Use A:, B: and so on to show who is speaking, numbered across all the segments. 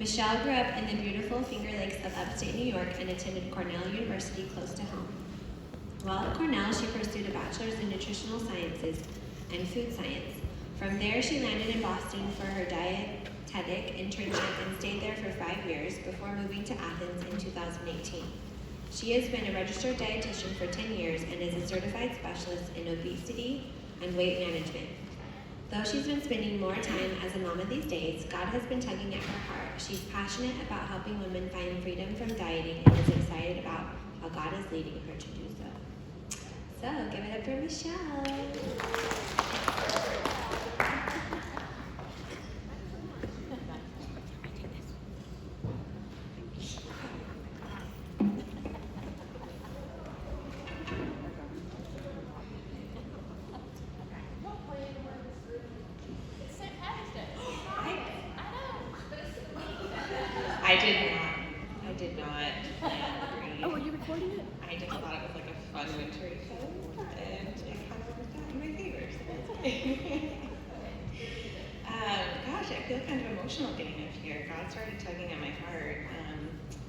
A: Michelle grew up in the beautiful Finger Lakes of upstate New York and attended Cornell University close to home. While at Cornell, she pursued a bachelor's in nutritional sciences and food science. From there, she landed in Boston for her dietetic internship and stayed there for 5 years before moving to Athens in 2018. She has been a registered dietitian for 10 years and is a certified specialist in obesity and weight management. Though she's been spending more time as a mama these days, God has been tugging at her heart. She's passionate about helping women find freedom from dieting and is excited about how God is leading her to do so. So, give it up for Michelle.
B: I did not.
C: Oh, were you recording it?
B: I just thought it was like a fun wintry film, and it kind of worked out in my favor, so that's okay. Gosh, I feel kind of emotional getting up here. God started tugging at my heart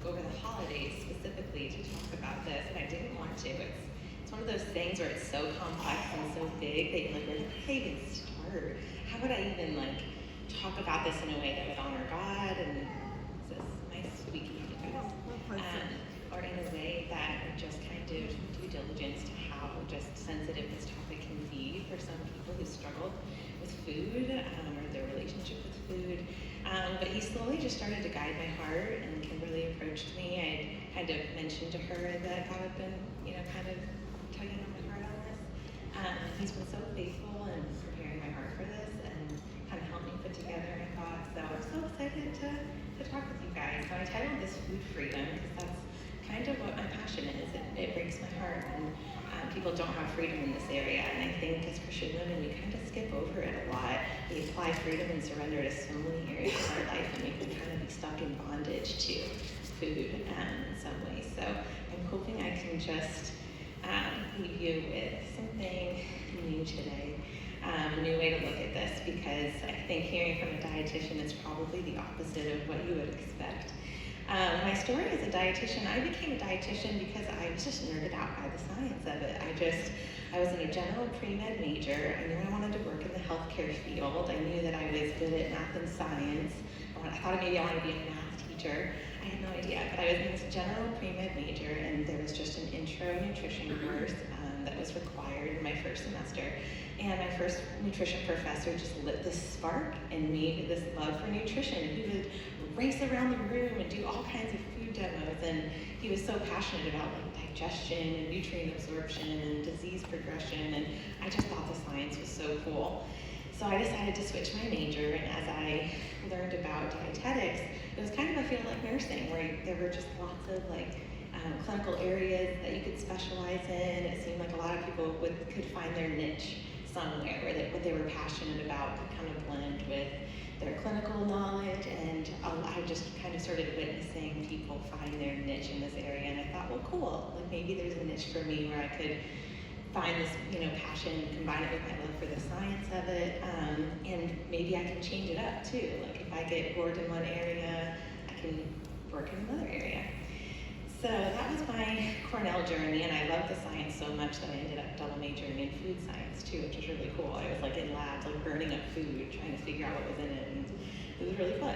B: over the holidays specifically to talk about this, and I didn't want to. It's one of those things where it's so complex and so big that you're like, where do I even start? How would I even talk about this in a way that would honor God and squeaky or in a way that would just kind of do diligence to how just sensitive this topic can be for some people who struggle with food or their relationship with food. But he slowly just started to guide my heart, and Kimberly approached me. I kind of mentioned to her that God had been, kind of tugging on my heart on this. He's been so faithful in preparing my heart for this and kind of helped me put together my thoughts. So I'm so excited to talk with you guys. So I titled this Food Freedom because that's kind of what my passion is. It breaks my heart when people don't have freedom in this area. And I think as Christian women, we kind of skip over it a lot. We apply freedom and surrender to so many areas of our life, and we can kind of be stuck in bondage to food in some ways. So I'm hoping I can just leave you with something new today. A new way to look at this, because I think hearing from a dietitian is probably the opposite of what you would expect. My story as a dietitian, I became a dietitian because I was just nerded out by the science of it. I was in a general pre-med major. I knew I wanted to work in the healthcare field. I knew that I was good at math and science. I thought maybe I wanted to be a math teacher. I had no idea, but I was in this general pre-med major, and there was just an intro nutrition course that was required in my first semester. And my first nutrition professor just lit this spark in me, this love for nutrition. And he would race around the room and do all kinds of food demos. And he was so passionate about digestion and nutrient absorption and disease progression. And I just thought the science was so cool. So I decided to switch my major. And as I learned about dietetics, it was kind of a field like nursing, where there were just lots of clinical areas that you could specialize in. It seemed like a lot of people could find their niche somewhere, where what they were passionate about could kind of blend with their clinical knowledge. And I just kind of started witnessing people find their niche in this area, and I thought, well, cool, maybe there's a niche for me where I could find this passion, combine it with my love for the science of it, and maybe I can change it up too. If I get bored in one area, I can work in another area. So that was my Cornell journey, and I loved the science so much that I ended up double majoring in food science too, which was really cool. I was in labs, burning up food, trying to figure out what was in it, and it was really fun.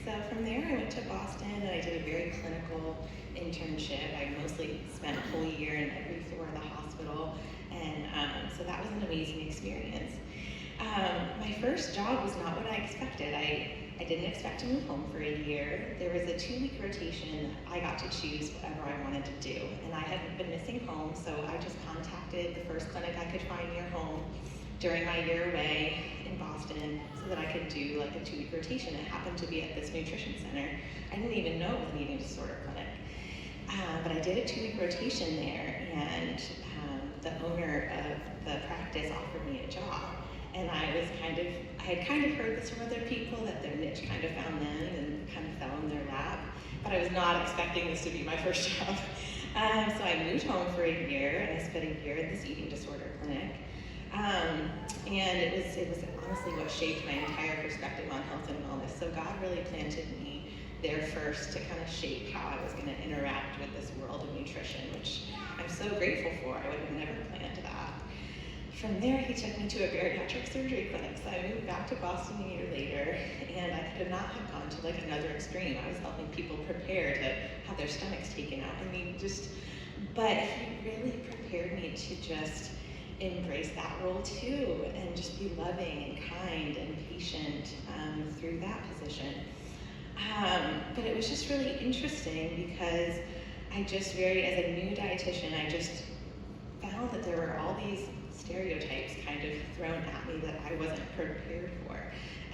B: So from there, I went to Boston, and I did a very clinical internship. I mostly spent a whole year in every floor of the hospital, and so that was an amazing experience. My first job was not what I expected. I didn't expect to move home for a year. There was a 2-week rotation. I got to choose whatever I wanted to do. And I hadn't been missing home, so I just contacted the first clinic I could find near home during my year away in Boston so that I could do a 2-week rotation. It happened to be at this nutrition center. I didn't even know it was an eating disorder clinic. But I did a 2-week rotation there, and the owner of the practice offered me a job. And I had kind of heard this from other people, that their niche kind of found them and kind of fell in their lap. But I was not expecting this to be my first job. So I moved home for a year, and I spent a year at this eating disorder clinic. And it was honestly what shaped my entire perspective on health and wellness. So God really planted me there first to kind of shape how I was going to interact with this world of nutrition, which I'm so grateful for. I would have never planned that. From there, he took me to a bariatric surgery clinic. So I moved back to Boston a year later, and I could not have gone to like another extreme. I was helping people prepare to have their stomachs taken out. I mean, but he really prepared me to just embrace that role too, and just be loving and kind and patient through that position. But it was just really interesting because as a new dietitian, I just found that there were all these stereotypes kind of thrown at me that I wasn't prepared for.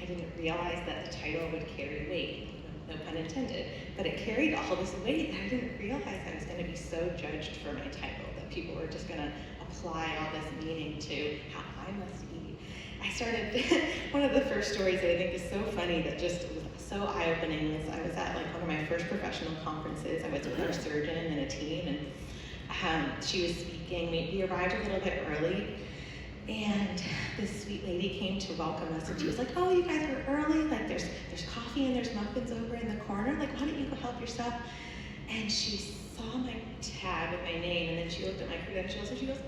B: I didn't realize that the title would carry weight, no pun intended, but it carried all this weight that I didn't realize I was going to be so judged for my title, that people were just going to apply all this meaning to how I must eat. I started, one of the first stories that I think is so funny that just was so eye-opening was I was at like one of my first professional conferences. I was with our surgeon and a team, and she was speaking. We arrived a little bit early, and this sweet lady came to welcome us, and she was like, "Oh, you guys are early. Like, there's coffee and there's muffins over in the corner. Like, why don't you go help yourself?" And she saw my tag with my name, and then she looked at my credentials, and she goes,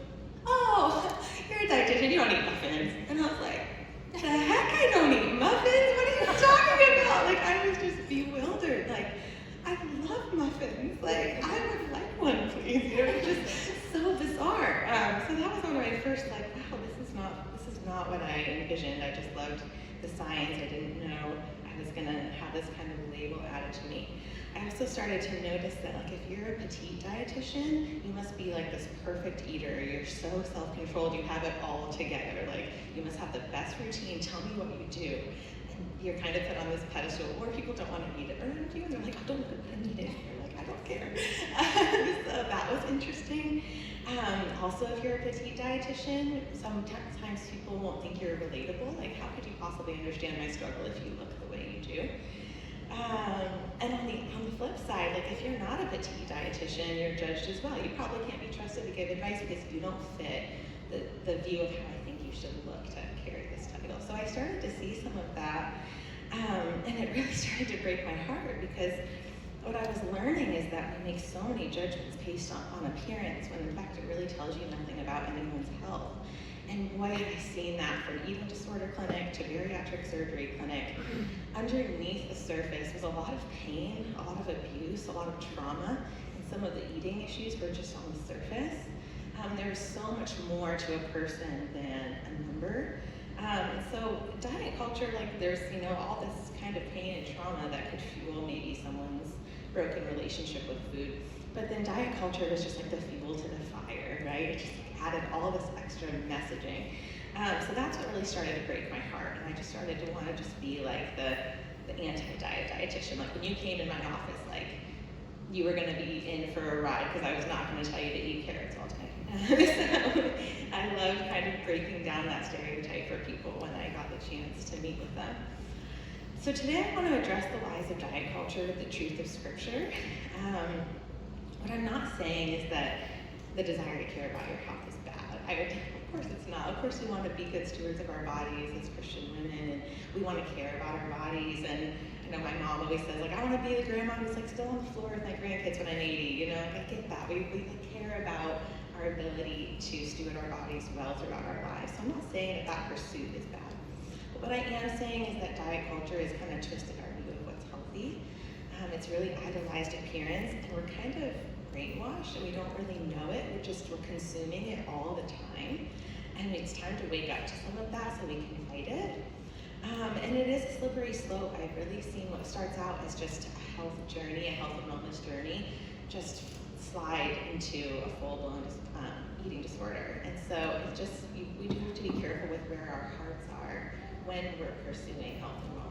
B: "Oh, you're a dietitian. You don't eat muffins." And I was like, "The heck, I don't eat muffins. What are you talking about?" Like, I was just bewildered. Like, I love muffins. Like, I would like one, please. It was just so bizarre. So that was one of my first, like, wow, this is not what I envisioned. I just loved the science. I didn't know I was gonna have this kind of label added to me. I also started to notice that, like, if you're a petite dietitian, you must be like this perfect eater. You're so self-controlled. You have it all together. Like, you must have the best routine. Tell me what you do. You're kind of put on this pedestal, or people don't want to eat it around you, and they're like, "Oh, don't eat it." You're like, "I don't care." So that was interesting. Also, if you're a petite dietitian, sometimes people won't think you're relatable. Like, how could you possibly understand my struggle if you look the way you do? And on the flip side, like, if you're not a petite dietitian, you're judged as well. You probably can't be trusted to give advice because you don't fit the view of how I think you should look to carry this title. So I started to see some of that, and it really started to break my heart, because what I was learning is that we make so many judgments based on appearance, when in fact it really tells you nothing about anyone's health. And boy, have I seen that from eating disorder clinic to bariatric surgery clinic. Underneath the surface was a lot of pain, a lot of abuse, a lot of trauma, and some of the eating issues were just on the surface. There's so much more to a person than a number. And so diet culture, like, there's, all this kind of pain and trauma that could fuel maybe someone's broken relationship with food. But then diet culture was just like the fuel to the fire, right? It just added all this extra messaging. So that's what really started to break my heart. And I just started to want to just be like the anti-diet dietitian. Like, when you came in my office, like, you were going to be in for a ride, because I was not going to tell you to eat carrots all day. So I loved kind of breaking down that stereotype for people when I got the chance to meet with them. So today I want to address the lies of diet culture with the truth of Scripture. What I'm not saying is that the desire to care about your health is bad. Of course it's not. Of course we want to be good stewards of our bodies as Christian women, and we want to care about our bodies. And I know my mom always says, like, I want to be the grandma who's like still on the floor with my grandkids when I'm 80. I get that. We care about our ability to steward our bodies well throughout our lives. So I'm not saying that pursuit is bad. But what I am saying is that diet culture has kind of twisted our view of what's healthy. It's really idolized appearance, and we're kind of brainwashed, and we don't really know it. We're consuming it all the time. And it's time to wake up to some of that so we can fight it. And it is a slippery slope. I've really seen what starts out as just a health journey, a health and wellness journey, just slide into a full-blown eating disorder. And so we do have to be careful with where our hearts are when we're pursuing health and wellness.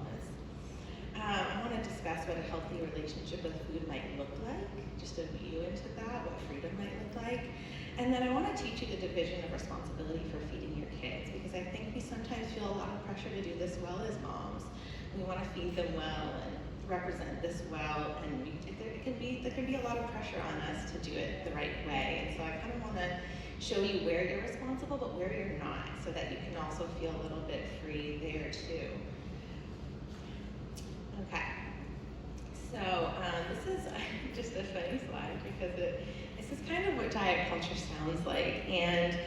B: I want to discuss what a healthy relationship with food might look like, just a view into that, what freedom might look like. And then I want to teach you the division of responsibility for feeding your kids, because I think we sometimes feel a lot of pressure to do this well as moms. We want to feed them well, and represent this well, and there can be a lot of pressure on us to do it the right way. And so I kind of want to show you where you're responsible, but where you're not, so that you can also feel a little bit free there too. Okay. So this is just a funny slide because this is kind of what diet culture sounds like. And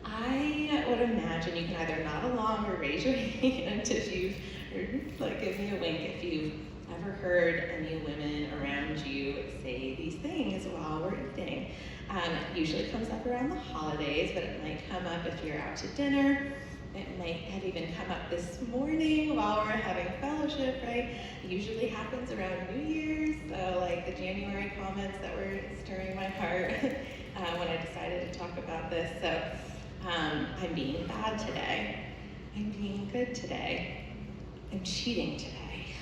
B: I would imagine you can either nod along or raise your hand if you've, or like give me a wink if you've ever heard any women around you say these things while we're eating. It usually comes up around the holidays, but it might come up if you're out to dinner. It might have even come up this morning while we're having fellowship, right? It usually happens around New Year's, so like the January comments that were stirring my heart when I decided to talk about this. So I'm being bad today. I'm being good today. I'm cheating today.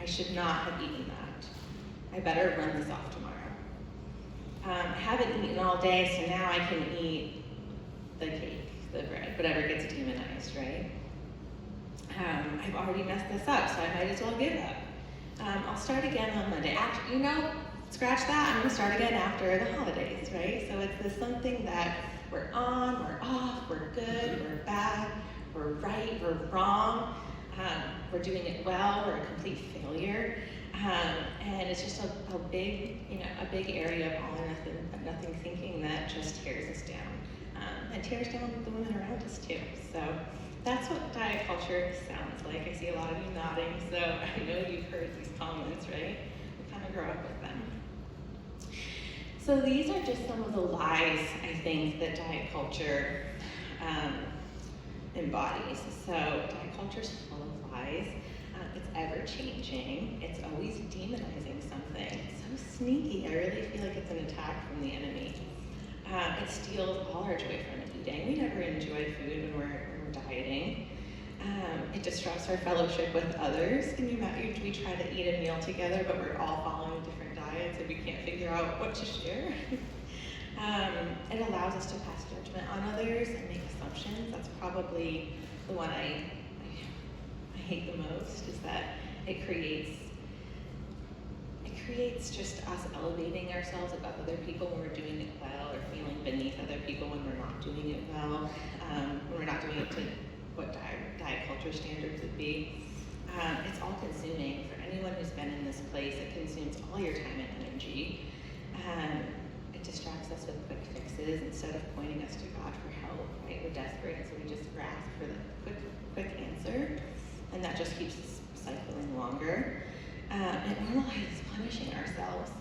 B: I should not have eaten that. I better run this off tomorrow. I haven't eaten all day, so now I can eat the cake, the bread, whatever gets demonized, right? I've already messed this up, so I might as well give up. I'll start again on Monday. After, scratch that, I'm gonna start again after the holidays, right? So it's this something that we're on, we're off, we're good, we're bad, we're right, we're wrong, we're doing it well, we're a complete failure. And it's just a big area of all or nothing thinking that just tears us down. And tears down the women around us too. So that's what diet culture sounds like. I see a lot of you nodding, so I know you've heard these comments, right? We kind of grow up with them. So these are just some of the lies, I think, that diet culture embodies. So diet culture is full of lies. It's ever changing. It's always demonizing something. It's so sneaky. I really feel like it's an attack from the enemy. It steals all our joy from eating. We never enjoy food when we're dieting. It disrupts our fellowship with others. Can you imagine we try to eat a meal together, but we're all following different diets and we can't figure out what to share? It allows us to pass judgment on others and make assumptions. That's probably the one I hate the most, is that it creates just us elevating ourselves above other people when we're doing it well, or feeling beneath other people when we're not doing it well, when we're not doing it to what diet culture standards would be. It's all consuming. For anyone who's been in this place, it consumes all your time and energy. It distracts us with quick fixes instead of pointing us to God for help, right? We're desperate, and so we just grasp for the quick answer, and that just keeps us cycling longer. It normalizes punishing ourselves,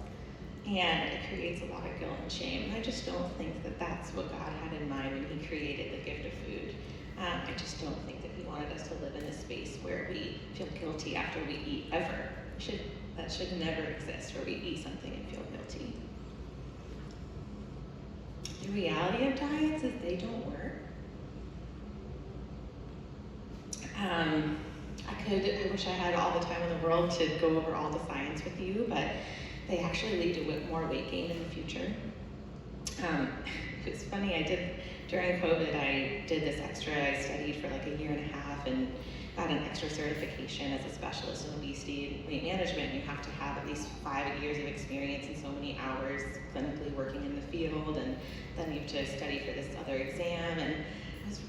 B: and it creates a lot of guilt and shame. And I just don't think that that's what God had in mind when He created the gift of food. I just don't think that He wanted us to live in a space where we feel guilty after we eat, ever. That should never exist, where we eat something and feel guilty. The reality of diets is they don't work. I wish I had all the time in the world to go over all the science with you, but they actually lead to more weight gain in the future. It's funny, during COVID, I did this extra, I studied for like a year and a half and got an extra certification as a specialist in obesity and weight management. You have to have at least 5 years of experience and so many hours clinically working in the field, and then you have to study for this other exam. And I was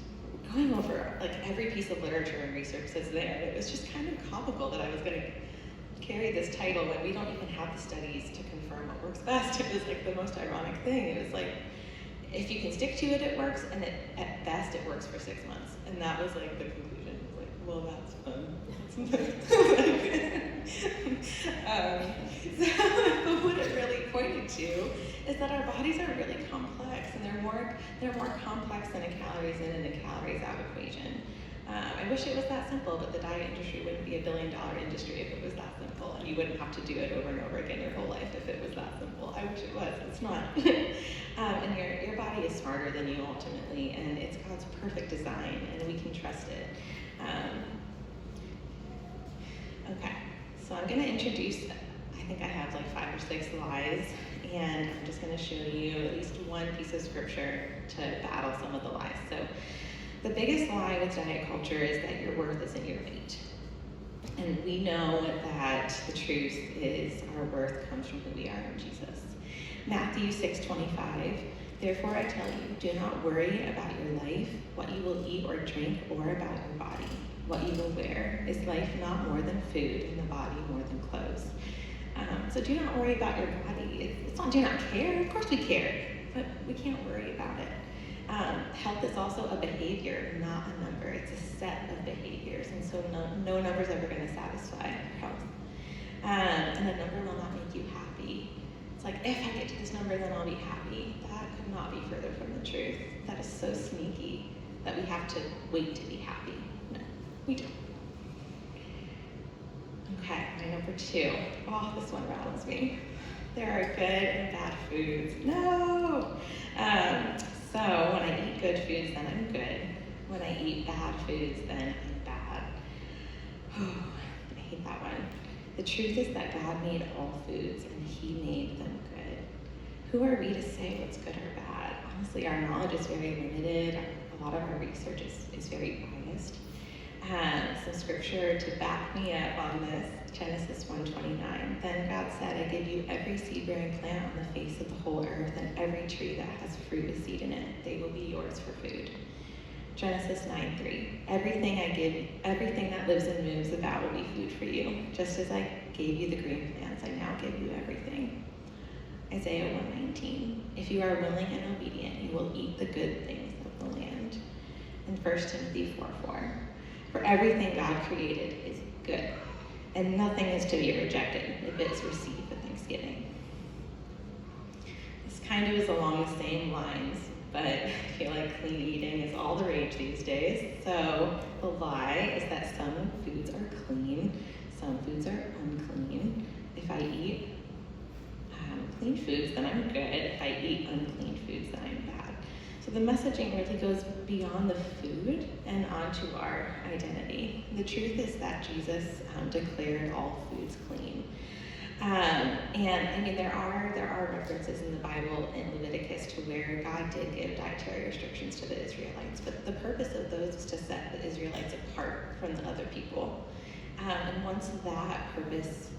B: going over like every piece of literature and research that's there. It was just kind of comical that I was going to carry this title when we don't even have the studies to confirm what works best. It was like the most ironic thing. It was like, if you can stick to it, it works, and at best it works for 6 months. And that was like the conclusion. It was like, well, that's fun. But what it really pointed to is that our bodies are really complex, and they're more complex than a calories in and a calories out equation. I wish it was that simple, but the diet industry wouldn't be $1 billion industry if it was that simple, and you wouldn't have to do it over and over again your whole life if it was that simple. I wish it was. It's not. And your body is smarter than you ultimately, and it's God's perfect design, and we can trust it. Okay, so I'm going to introduce, I think I have like 5 or 6 lies, and I'm just going to show you at least one piece of scripture to battle some of the lies. So the biggest lie with diet culture is that your worth isn't your weight. And we know that that the truth is our worth comes from who we are in Jesus. Matthew 6:25, therefore I tell you, do not worry about your life, what you will eat or drink, or about your body, what you will wear. Is life not more than food, and the body more than clothes? So do not worry about your body. It's not do not care. Of course we care, but we can't worry about it. Health is also a behavior, not a number. It's a set of behaviors, and so no number is ever going to satisfy health. And a number will not make you happy. It's like, if I get to this number, then I'll be happy. That could not be further from the truth. That is so sneaky that we have to wait to be happy. No, we don't. Okay, my number 2. Oh, this one rattles me. There are good and bad foods. No! So when I eat good foods, then I'm good. When I eat bad foods, then I'm bad. Oh, I hate that one. The truth is that God made all foods and he made them good. Who are we to say what's good or bad? Honestly, our knowledge is very limited. A lot of our research is very biased. Some scripture to back me up on this, Genesis 1:29. Then God said, I give you every seed-bearing plant on the face of the whole earth and every tree that has fruit with seed in it. They will be yours for food. Genesis 9:3. Everything that lives and moves about will be food for you. Just as I gave you the green plants, I now give you everything. Isaiah 1:19. If you are willing and obedient, you will eat the good things of the land. And 1 Timothy 4:4. For everything God created is good, and nothing is to be rejected if it is received with thanksgiving. This kind of is along the same lines, but I feel like clean eating is all the rage these days. So the lie is that some foods are clean, some foods are unclean. If I eat clean foods, then I'm good. If I eat unclean foods, then I'm bad. So the messaging really goes beyond the food and onto our identity. The truth is that Jesus declared all foods clean. And I mean, there are references in the Bible in Leviticus to where God did give dietary restrictions to the Israelites, but the purpose of those was to set the Israelites apart from the other people. And once that purpose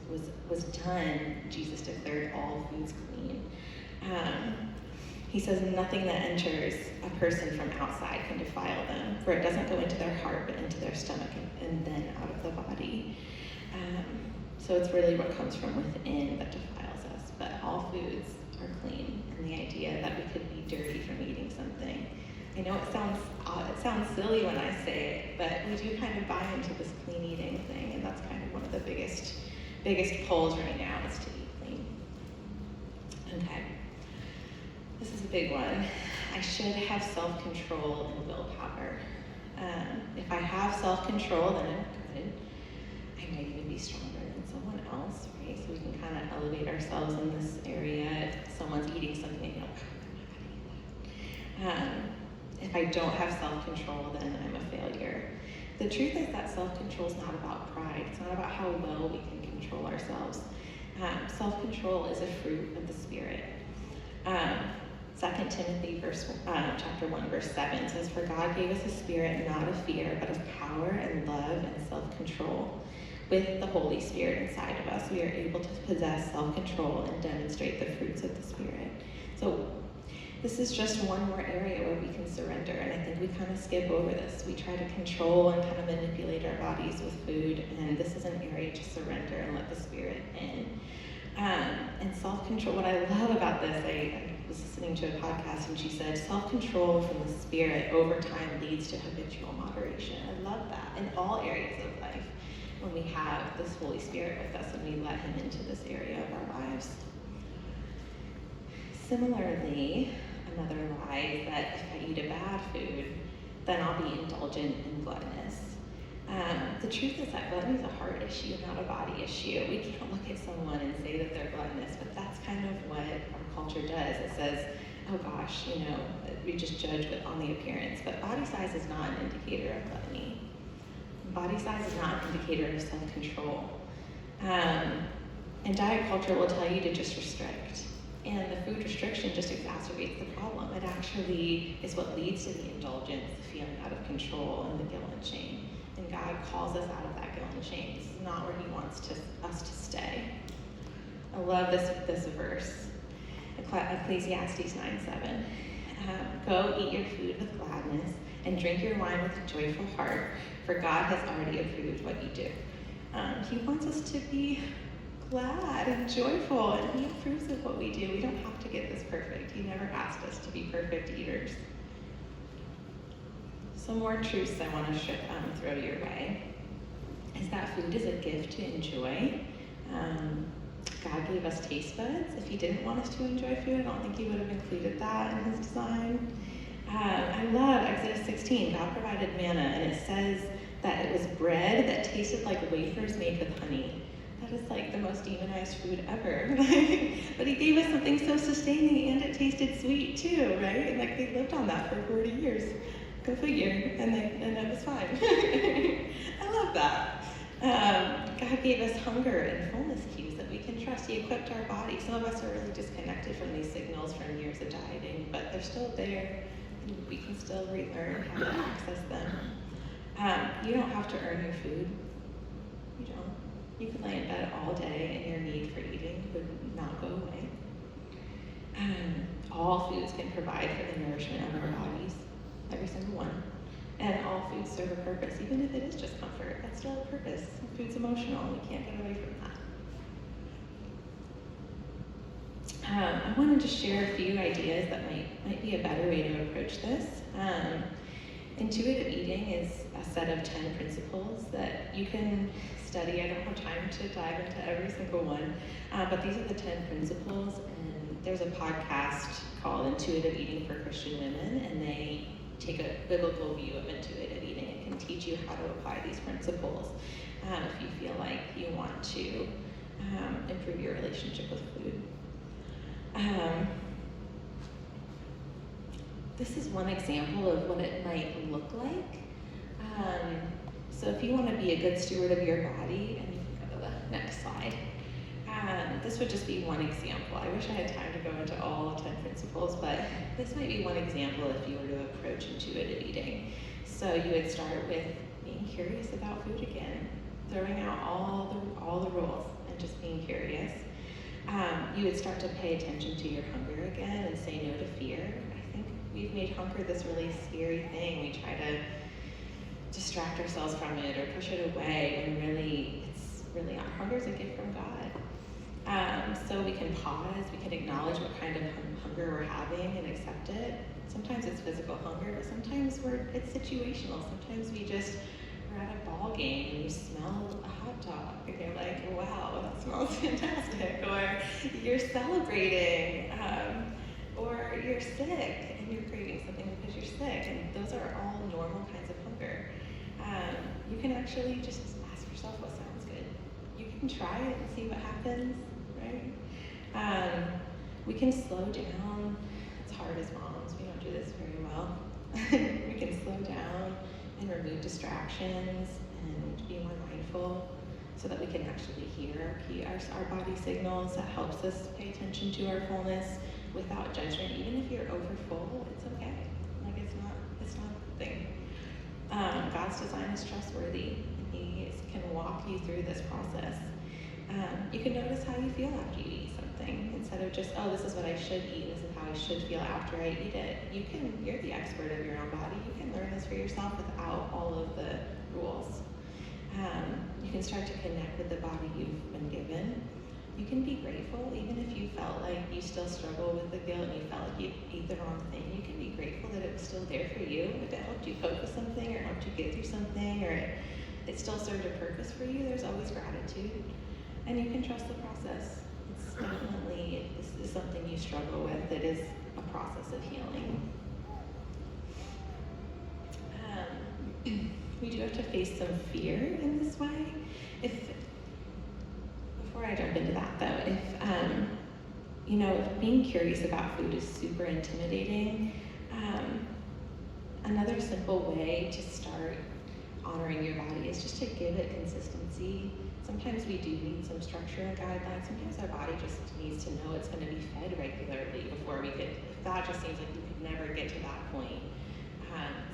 B: was done, Jesus declared all foods clean. He says nothing that enters a person from outside can defile them, for it doesn't go into their heart, but into their stomach and then out of the body. So it's really what comes from within that defiles us. But all foods are clean, and the idea that we could be dirty from eating something. I know it sounds odd, it sounds silly when I say it, but we do kind of buy into this clean eating thing, and that's kind of one of the biggest pulls right now is to eat clean. Okay. This is a big one. I should have self-control and willpower. If I have self-control, then I'm good. I might even be stronger than someone else, right? So we can kind of elevate ourselves in this area. If someone's eating something, you know, I'm not gonna eat that. If I don't have self-control, then I'm a failure. The truth is that self-control is not about pride. It's not about how well we can control ourselves. Self-control is a fruit of the Spirit. 2 Timothy chapter 1, verse 7 says, for God gave us a spirit not of fear, but of power and love and self-control. With the Holy Spirit inside of us, we are able to possess self-control and demonstrate the fruits of the Spirit. So this is just one more area where we can surrender, and I think we kind of skip over this. We try to control and kind of manipulate our bodies with food, and this is an area to surrender and let the Spirit in. And self-control, what I love about this, I was listening to a podcast and she said, self-control from the Spirit over time leads to habitual moderation. I love that in all areas of life when we have this Holy Spirit with us and we let him into this area of our lives. Similarly, another lie is that if I eat a bad food, then I'll be indulgent and gluttonous. The truth is that gluttony is a heart issue, not a body issue. We can't look at someone and say that they're gluttonous, but that's kind of what our culture does. It says, oh gosh, you know, we just judge on the appearance, but body size is not an indicator of gluttony. Body size is not an indicator of self-control. And diet culture will tell you to just restrict. And the food restriction just exacerbates the problem. It actually is what leads to the indulgence, the feeling out of control, and the guilt and shame. And God calls us out of that guilt and shame. This is not where he wants us to stay. I love this verse, Ecclesiastes 9:7. Go eat your food with gladness and drink your wine with a joyful heart, for God has already approved what you do. He wants us to be glad and joyful, and he approves of what we do. We don't have to get this perfect. He never asked us to be perfect eaters. Some more truths I want to throw your way is that food is a gift to enjoy. God gave us taste buds. If he didn't want us to enjoy food, I don't think he would have included that in his design. I love Exodus 16. God provided manna, and it says that it was bread that tasted like wafers made with honey. That is like the most demonized food ever. But he gave us something so sustaining, and it tasted sweet too, right? And like they lived on that for 40 years. Go figure. And it was fine. I love that. God gave us hunger and fullness cues that we can trust. He equipped our body. Some of us are really disconnected from these signals from years of dieting, but they're still there, and we can still relearn how to access them. You don't have to earn your food. You don't. You can lay in bed all day and your need for eating would not go away. All foods can provide for the nourishment of our bodies, every single one. And all foods serve a purpose, even if it is just comfort. That's still a purpose. Food's emotional. We can't get away from that. I wanted to share a few ideas that might be a better way to approach this. Intuitive eating is a set of 10 principles that you can study. I don't have time to dive into every single one, but these are the 10 principles. And there's a podcast called Intuitive Eating for Christian Women, and they take a biblical view of intuitive eating. It can teach you how to apply these principles if you feel like you want to improve your relationship with food. This is one example of what it might look like. So if you want to be a good steward of your body, and you can go to the next slide, this would just be one example. I wish I had time to go into all 10 principles, but this might be one example if you were to approach intuitive eating. So you would start with being curious about food again, throwing out all the rules and just being curious. You would start to pay attention to your hunger again and say no to fear. I think we've made hunger this really scary thing. We try to distract ourselves from it or push it away when really hunger is a gift from God. So we can pause, we can acknowledge what kind of hunger we're having and accept it. Sometimes it's physical hunger, but sometimes it's situational. Sometimes we're at a ball game and you smell a hot dog and you're like, wow, that smells fantastic. Or you're celebrating, or you're sick and you're craving something because you're sick. And those are all normal kinds of hunger. You can actually just ask yourself what sounds good. You can try it and see what happens, right? We can slow down. It's hard as moms. We don't do this very well. We can slow down and remove distractions and be more mindful so that we can actually hear our body signals. That helps us pay attention to our fullness without judgment. Even if you're over full, it's okay. Like it's not a thing. God's design is trustworthy, and he can walk you through this process. You can notice how you feel after you eat something instead of just, oh, this is what I should eat, this is how I should feel after I eat it. You're the expert of your own body. You can learn this for yourself without all of the rules. You can start to connect with the body you've been given. You can be grateful, even if you felt like you still struggle with the guilt and you felt like you ate the wrong thing. You can be grateful that it was still there for you. If it helped you cope with something or helped you get through something, or it still served a purpose for you, there's always gratitude. And you can trust the process. It's definitely, if this is something you struggle with, it is a process of healing. We do have to face some fear in this way. Before I jump into that though, if being curious about food is super intimidating, another simple way to start honoring your body is just to give it consistency. Sometimes we do need some structure and guidelines. Sometimes our body just needs to know it's going to be fed regularly before we could, if that just seems like we could never get to that point,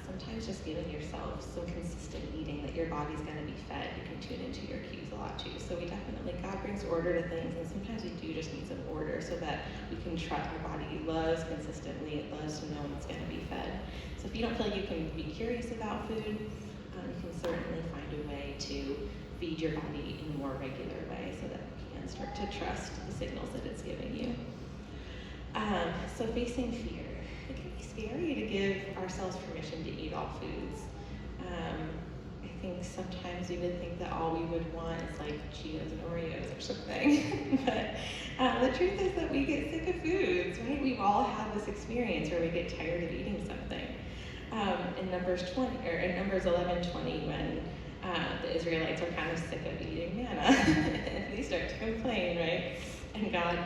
B: sometimes just giving yourself some consistent eating that your body's going to be fed, you can tune into your cues a lot too. So we definitely, God brings order to things, and sometimes we do just need some order so that we can trust our body loves consistently, it loves to know when it's going to be fed. So if you don't feel like you can be curious about food, you can certainly find a way to feed your body in a more regular way so that you can start to trust the signals that it's giving you. So facing fear. It can be scary to give ourselves permission to eat all foods. I think sometimes we would think that all we would want is like Cheetos and Oreos or something. But the truth is that we get sick of foods, right? We've all had this experience where we get tired of eating something. In Numbers 11:20, when the Israelites are kind of sick of eating manna, and they start to complain, right? And God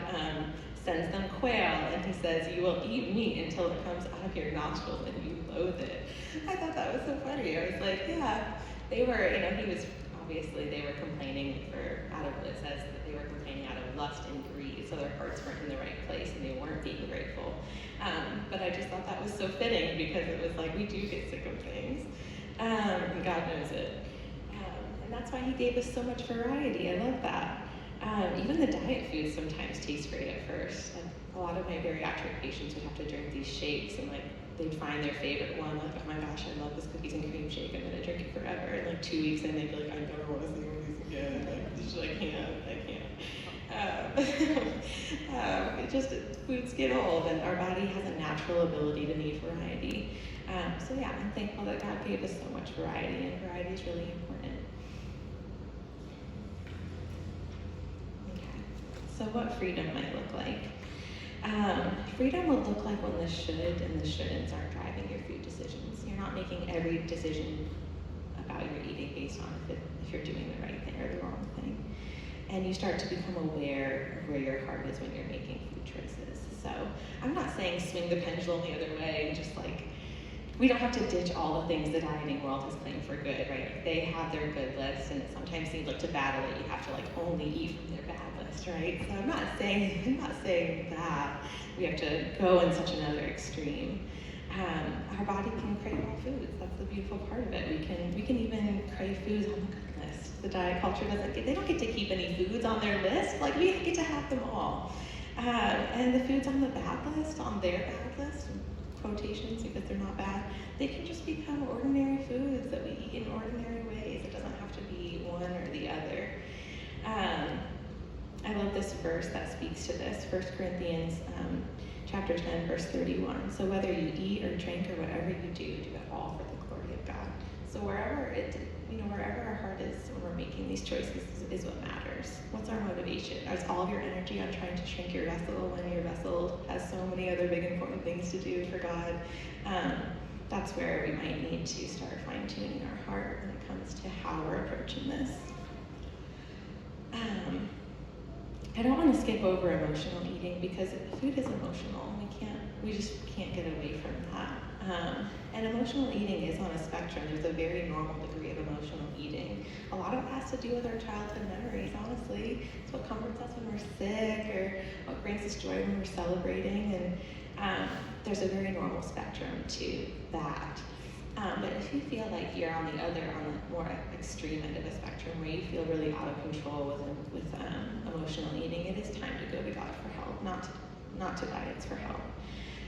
B: sends them quail, and he says, you will eat meat until it comes out of your nostrils and you loathe it. I thought that was so funny. I was like, yeah, they were, they were complaining out of what it says, that they were complaining out of lust and greed, so their hearts weren't in the right place and they weren't being grateful. But I just thought that was so fitting because it was like, we do get sick of things, and God knows it. And that's why he gave us so much variety. I love that. Even the diet foods sometimes taste great at first. Like, a lot of my bariatric patients would have to drink these shakes, and like they'd find their favorite one, like, oh my gosh, I love this cookies and cream shake, I'm gonna drink it forever. And like 2 weeks in, they'd be like, I never want to see one of these again. Like, I can't. Foods get old, and our body has a natural ability to need variety. So yeah, I'm thankful that God gave us so much variety, and variety is really important. So what freedom might look like? Freedom would look like when the should and the shouldn'ts aren't driving your food decisions. You're not making every decision about your eating based on if you're doing the right thing or the wrong thing. And you start to become aware of where your heart is when you're making food choices. So I'm not saying swing the pendulum the other way and just like, we don't have to ditch all the things the dieting world has claimed for good, right? They have their good list, and it sometimes seems like to battle it, you have to like only eat from their bad list, right? So I'm not saying that we have to go in such another extreme. Our body can crave all foods. That's the beautiful part of it. We can even crave foods on the good list. The diet culture they don't get to keep any foods on their list. Like, we get to have them all. And the foods on the bad list, on their bad list, quotations because they're not bad, they can just become ordinary foods that we eat in ordinary ways. It doesn't have to be one or the other. I love this verse that speaks to this, 1 Corinthians chapter 10, verse 31. So whether you eat or drink or whatever you do it all for the glory of God. So wherever our heart is when we're making these choices is what matters. What's our motivation? Is all of your energy on trying to shrink your vessel when your vessel has so many other big important things to do for God? That's where we might need to start fine-tuning our heart when it comes to how we're approaching this. I don't want to skip over emotional eating because food is emotional. We just can't get away from that. And emotional eating is on a spectrum. There's a very normal degree of emotional eating. A lot of it has to do with our childhood memories, honestly. It's what comforts us when we're sick, or what brings us joy when we're celebrating. And there's a very normal spectrum to that. But if you feel like you're on the more extreme end of the spectrum, where you feel really out of control with emotional eating, it is time to go to God for help, not to diets for help.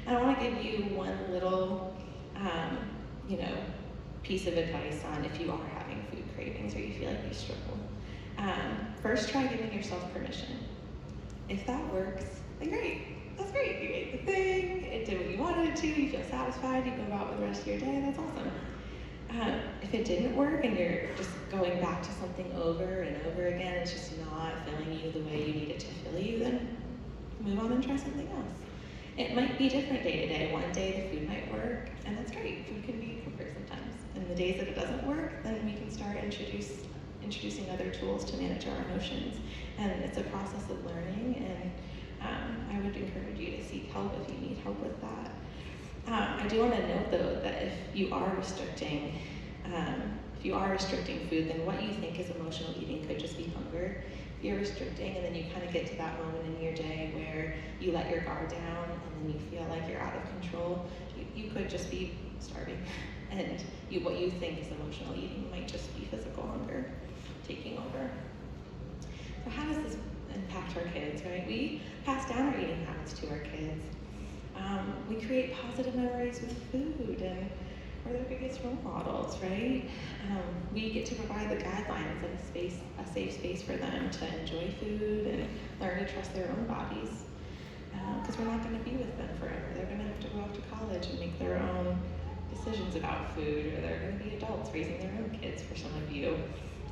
B: And I want to give you one little, piece of advice on if you are having food cravings or you feel like you struggle. First, try giving yourself permission. If that works, then great. That's great. You ate the thing, it did what you wanted it to, you feel satisfied, you go about with the rest of your day, that's awesome. If it didn't work and you're just going back to something over and over again, it's just not filling you the way you need it to fill you, then move on and try something else. It might be different day to day. One day the food might work, and that's great. Food can be comfort sometimes. And the days that it doesn't work, then we can start introducing other tools to manage our emotions. And it's a process of learning, and I would encourage you to seek help if you need help with that. I do want to note, though, that if you are restricting food, then what you think is emotional eating could just be hunger. If you're restricting and then you kind of get to that moment in your day where you let your guard down and then you feel like you're out of control, you could just be starving. And what you think is emotional eating might just be physical hunger taking over. So how does this impact our kids, right? We pass down our eating habits to our kids. We create positive memories with food, and we're their biggest role models, right? We get to provide the guidelines and a safe space for them to enjoy food and learn to trust their own bodies. Because we're not going to be with them forever. They're going to have to go off to college and make their own decisions about food, or they're going to be adults raising their own kids for some of you.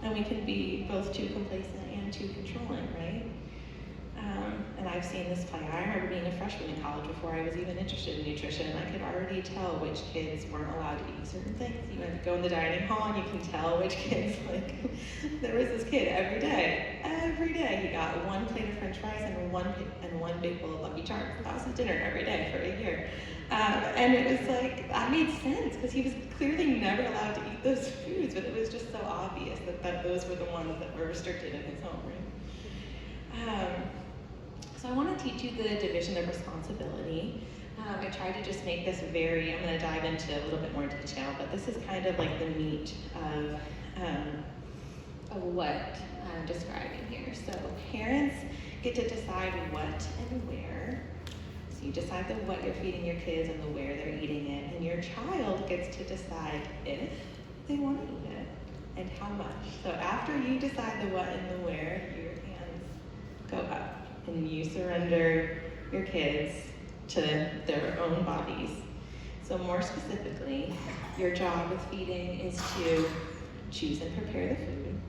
B: And we can be both too complacent and too controlling, right? And I've seen this play. I remember being a freshman in college before I was even interested in nutrition, and I could already tell which kids weren't allowed to eat certain things. You had to go in the dining hall and you can tell which kids, like, there was this kid every day he got one plate of french fries and one big bowl of Lucky Charms. That was his dinner every day for a year. And it was like, that made sense, because he was clearly never allowed to eat those foods, but it was just so obvious that those were the ones that were restricted in his home, right? So I want to teach you the division of responsibility. I tried to just make this I'm going to dive into a little bit more detail, but this is kind of like the meat of what I'm describing here. So parents get to decide what and where. So you decide the what you're feeding your kids and the where they're eating it, and your child gets to decide if they want to eat it and how much. So after you decide the what and the where, your hands go up. And you surrender your kids to their own bodies. So more specifically, your job with feeding is to choose and prepare the food,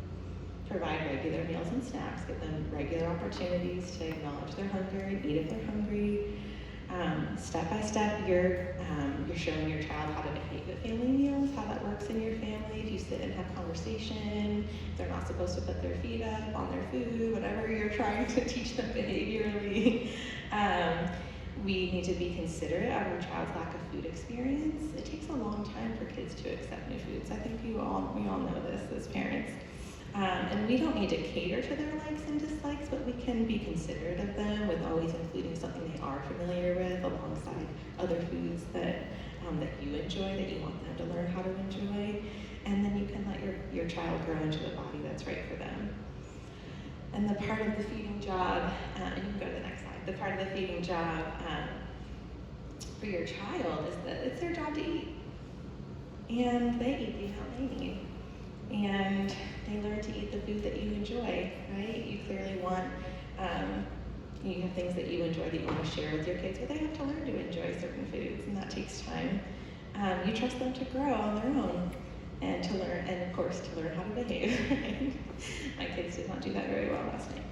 B: provide regular meals and snacks, give them regular opportunities to acknowledge their hunger and eat if they're hungry. Step by step, you're showing your child how to behave at family meals, how that works in your family. If you sit and have conversation, they're not supposed to put their feet up on their food, whatever you're trying to teach them behaviorally. We need to be considerate of our child's lack of food experience. It takes a long time for kids to accept new foods. I think we all know this as parents. And we don't need to cater to their likes and dislikes, but we can be considerate of them with always including something they are familiar with alongside other foods that you enjoy, that you want them to learn how to enjoy. And then you can let your child grow into the body that's right for them. And the part of the feeding job, and you can go to the next slide, the part of the feeding job for your child is that it's their job to eat. And they eat the amount they need. And they learn to eat the food that you enjoy, right? You clearly want, you have things that you enjoy that you want to share with your kids, but they have to learn to enjoy certain foods, and that takes time. You trust them to grow on their own and to learn, and of course, to learn how to behave, right? My kids did not do that very well last night.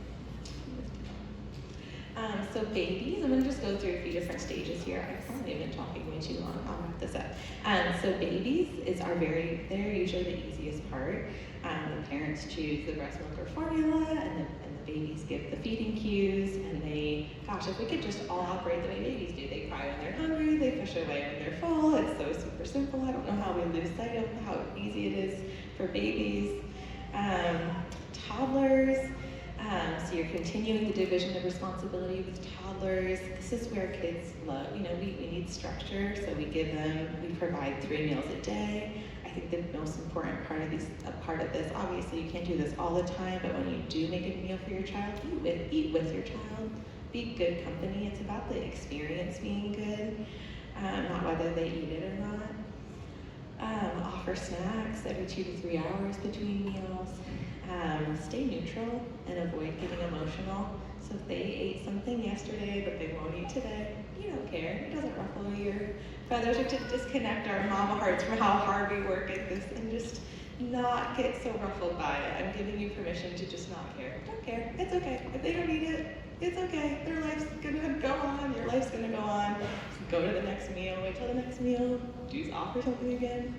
B: So babies, I'm going to just go through a few different stages here. I've probably been talking way too long. I'll wrap this up. So babies they're usually the easiest part. The parents choose the breast milk or formula, and the babies give the feeding cues, and if we could just all operate the way babies do. They cry when they're hungry, they push away when they're full. It's so super simple. I don't know how we lose sight of how easy it is for babies. Toddlers, so you're continuing the division of responsibility with toddlers. This is where kids love, we need structure, so we provide 3 meals a day. I think the most important part of this, obviously you can't do this all the time, but when you do make a meal for your child, eat with your child. Be good company. It's about the experience being good, not whether they eat it or not. Offer snacks every 2 to 3 hours between meals. Stay neutral and avoid getting emotional. So if they ate something yesterday but they won't eat today, you don't care. It doesn't ruffle your feathers, or to disconnect our mama hearts from how hard we work at this and just not get so ruffled by it. I'm giving you permission to just not care. Don't care. It's okay. If they don't eat it, it's okay. Their life's gonna go on. Your life's gonna go on. Go to the next meal. Wait till the next meal. Just offer something again.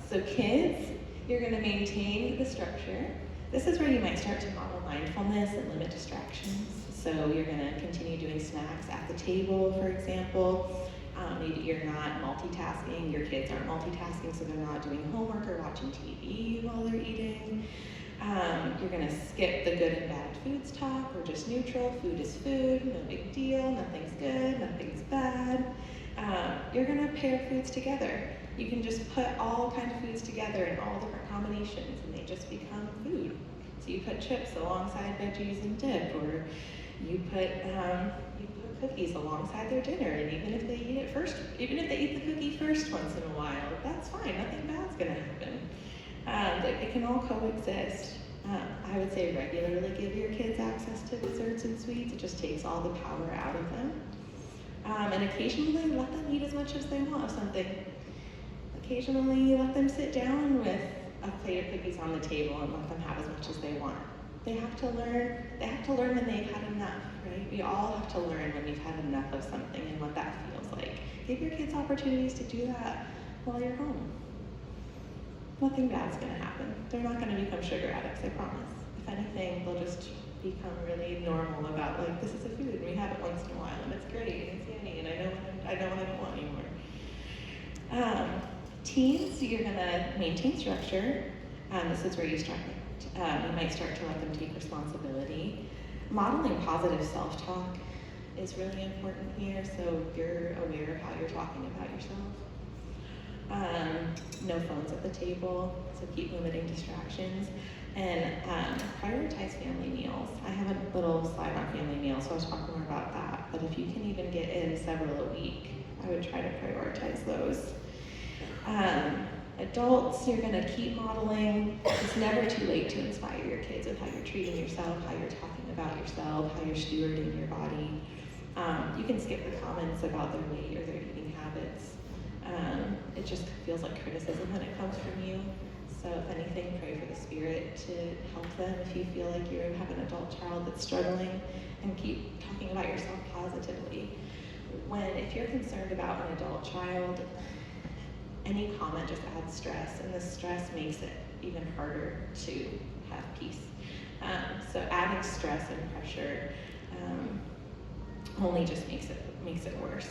B: So kids, you're gonna maintain the structure. This is where you might start to model mindfulness and limit distractions. So you're gonna continue doing snacks at the table, for example. Maybe you're not multitasking, your kids aren't multitasking, so they're not doing homework or watching TV while they're eating. You're gonna skip the good and bad foods talk. We're just neutral. Food is food, no big deal. Nothing's good, nothing's bad. You're gonna pair foods together. You can just put all kinds of foods together in all different combinations and they just become food. So you put chips alongside veggies and dip, or you put cookies alongside their dinner, and even if they eat the cookie first once in a while, that's fine, nothing bad's gonna happen. It can all coexist. I would say regularly give your kids access to desserts and sweets. It just takes all the power out of them. And occasionally let them eat as much as they want of something. Occasionally let them sit down with a plate of cookies on the table and let them have as much as they want. They have to learn when they've had enough, right? We all have to learn when we've had enough of something and what that feels like. Give your kids opportunities to do that while you're home. Nothing bad's gonna happen. They're not gonna become sugar addicts, I promise. If anything, they'll just become really normal about, like, this is a food and we have it once in a while and it's great and it's yummy and I know what I don't want anymore. Teens, you're gonna maintain structure. This is where you might start to let them take responsibility. Modeling positive self-talk is really important here, so you're aware of how you're talking about yourself. No phones at the table, so keep limiting distractions. And prioritize family meals. I have a little slide on family meals, so I'll talk more about that. But if you can even get in several a week, I would try to prioritize those. Adults, you're gonna keep modeling. It's never too late to inspire your kids with how you're treating yourself, how you're talking about yourself, how you're stewarding your body. You can skip the comments about their weight or their eating habits. It just feels like criticism when it comes from you. So if anything, pray for the Spirit to help them if you feel like you have an adult child that's struggling, and keep talking about yourself positively. If you're concerned about an adult child, any comment just adds stress, and the stress makes it even harder to have peace. So adding stress and pressure only just makes it worse.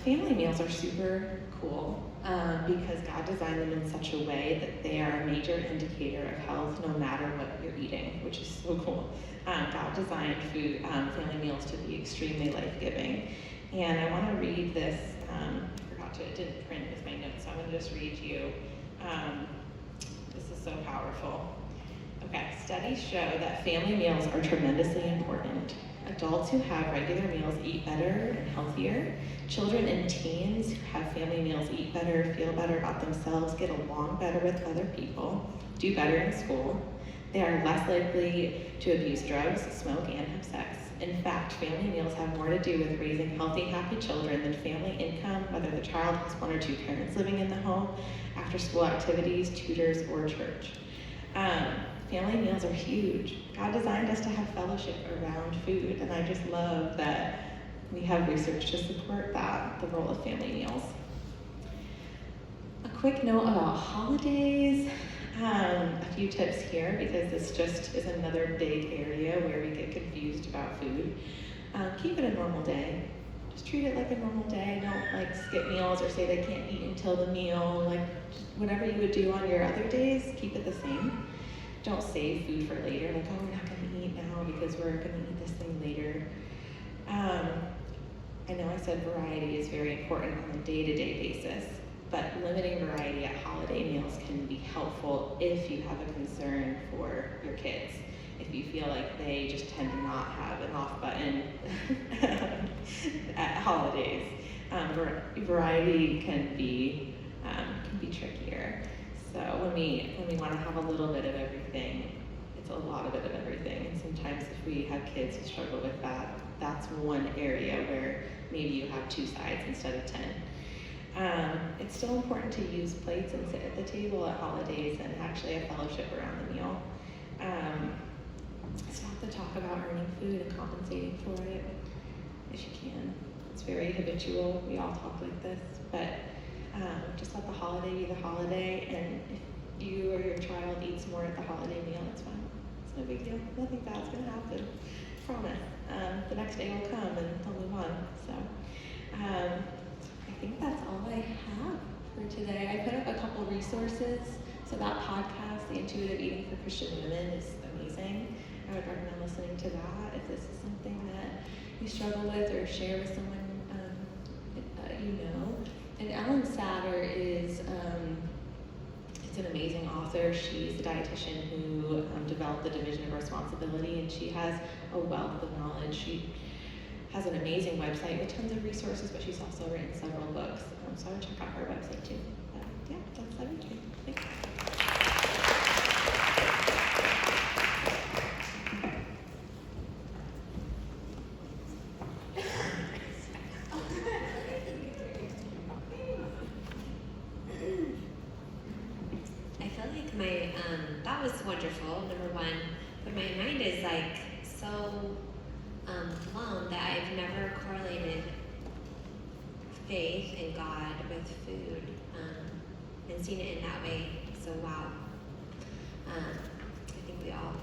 B: Family meals are super cool because God designed them in such a way that they are a major indicator of health no matter what you're eating, which is so cool. God designed family meals to be extremely life-giving. And I want to read this. It didn't print with my notes, so I'm going to just read you. This is so powerful. Okay, studies show that family meals are tremendously important. Adults who have regular meals eat better and healthier. Children and teens who have family meals eat better, feel better about themselves, get along better with other people, do better in school. They are less likely to abuse drugs, smoke, and have sex. In fact, family meals have more to do with raising healthy, happy children than family income, whether the child has one or two parents living in the home, after-school activities, tutors, or church. Family meals are huge. God designed us to have fellowship around food, and I just love that we have research to support that, the role of family meals. A quick note about holidays. A few tips here, because this just is another big area where we get confused about food. Keep it a normal day. Just treat it like a normal day. Don't skip meals or say they can't eat until the meal. Whatever you would do on your other days, keep it the same. Don't save food for later, we're not gonna eat now because we're gonna eat this thing later. I know I said variety is very important on a day-to-day basis, but limiting variety at holiday meals can be helpful if you have a concern for your kids. If you feel like they just tend to not have an off button at holidays, variety can be trickier. So when we want to have a little bit of everything, it's a lot of everything. And sometimes if we have kids who struggle with that, that's one area where maybe you have two sides instead of 10. It's still important to use plates and sit at the table at holidays and actually have fellowship around the meal. Stop the talk about earning food and compensating for it if you can. It's very habitual. We all talk like this, but just let the holiday be the holiday, and if you or your child eats more at the holiday meal, it's fine. It's no big deal. Nothing bad's gonna happen. Promise. The next day will come and they'll move on. So I think that's all I have for today. I put up a couple resources. So that podcast, The Intuitive Eating for Christian Women, is amazing. I would recommend listening to that if this is something that you struggle with or share with someone you know. And Ellen Satter is an amazing author. She's a dietitian who developed the Division of Responsibility, and she has a wealth of knowledge. She has an amazing website with tons of resources, but she's also written several books. So I would check out her website too. But yeah, that's everything. Thanks.
A: I feel like my, that was wonderful, number one, but my mind is like so blown that I've never correlated faith in God with food and seen it in that way. So wow. I think we all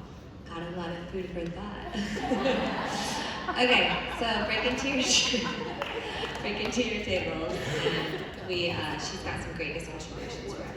A: got a lot of food for that. Okay, so break into your tables, and she's got some great discussion questions for us.